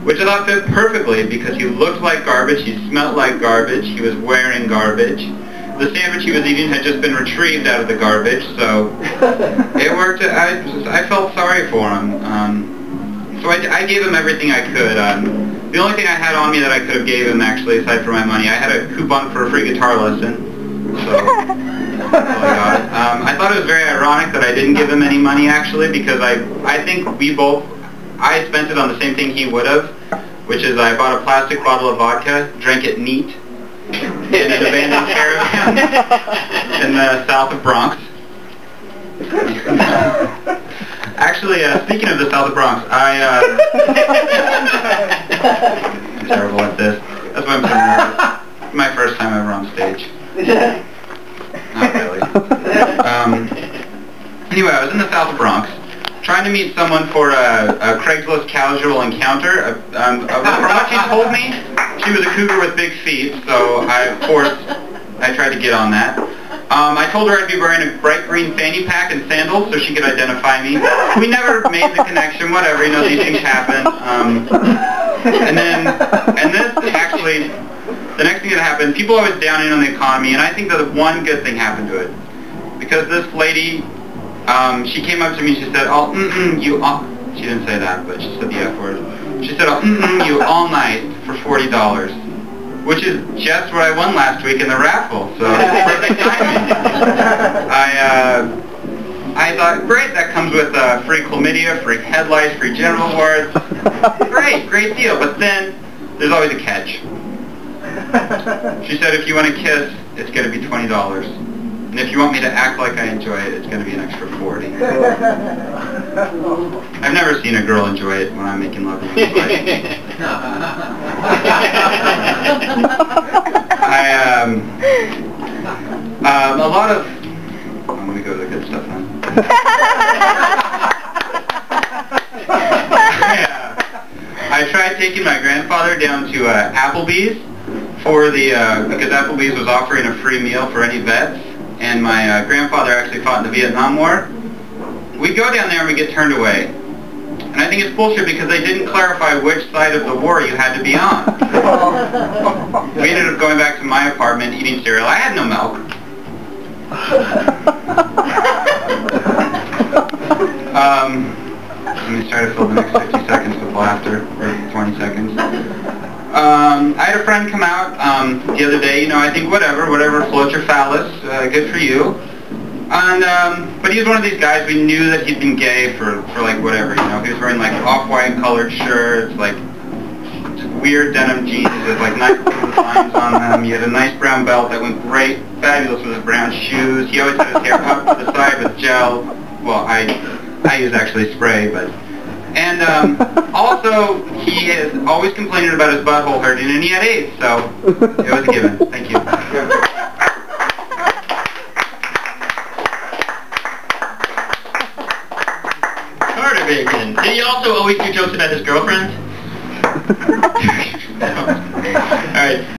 which I thought fit perfectly because he looked like garbage, he smelled like garbage, he was wearing garbage. The sandwich he was eating had just been retrieved out of the garbage, so it worked. I felt sorry for him. So I gave him everything I could. The only thing I had on me that I could have gave him, actually, aside from my money, I had a coupon for a free guitar lesson. So that's all I got. I thought it was very ironic that I didn't give him any money, actually, because I think I spent it on the same thing he would have, which is I bought a plastic bottle of vodka, drank it neat, in an abandoned caravan in the south of Bronx. Actually, speaking of the south of Bronx, I'm terrible at this. That's why I'm so nervous. My first time ever on stage. Not really. Anyway, I was in the south of Bronx, trying to meet someone for a Craigslist casual encounter. From what she told me, she was a cougar with big feet, so of course, I tried to get on that. I told her I'd be wearing a bright green fanny pack and sandals so she could identify me. We never made the connection, whatever, you know, these things happen. And this actually, the next thing that happened, people are always downing on the economy, and I think that one good thing happened to it. Because this lady, she came up to me and she said, oh, you all, she didn't say that, but she said the F word. She said, oh, you all night for $40. Which is just what I won last week in the raffle, so perfect timing. I thought, great, that comes with free chlamydia, free head lice, free genital warts. Great deal. But then there's always a catch. She said, if you want to kiss, it's going to be $20. And if you want me to act like I enjoy it, it's going to be an extra $40. I've never seen a girl enjoy it when I'm making love to her. A lot of... I'm going to go to the good stuff now. I tried taking my grandfather down to Applebee's for the... because Applebee's was offering a free meal for any vets, and my grandfather actually fought in the Vietnam War. We go down there and we get turned away. And I think it's bullshit because they didn't clarify which side of the war you had to be on. We ended up going back to my apartment, eating cereal. I had no milk. Let me try to fill the next 50 seconds with laughter, or 20 seconds. I had a friend come out the other day, you know, I think whatever floats your phallus, good for you. And, but he was one of these guys, we knew that he'd been gay for like whatever, you know, he was wearing like off-white colored shirts, like weird denim jeans with like nice lines on them. He had a nice brown belt that went great, fabulous with his brown shoes. He always had his hair up to the side with gel. Well, I use actually spray, but... And also, he is always complaining about his butthole hurting, and he had AIDS, so it was a given. Thank you. Carter Bacon. Did he also always do jokes about his girlfriend? Alright.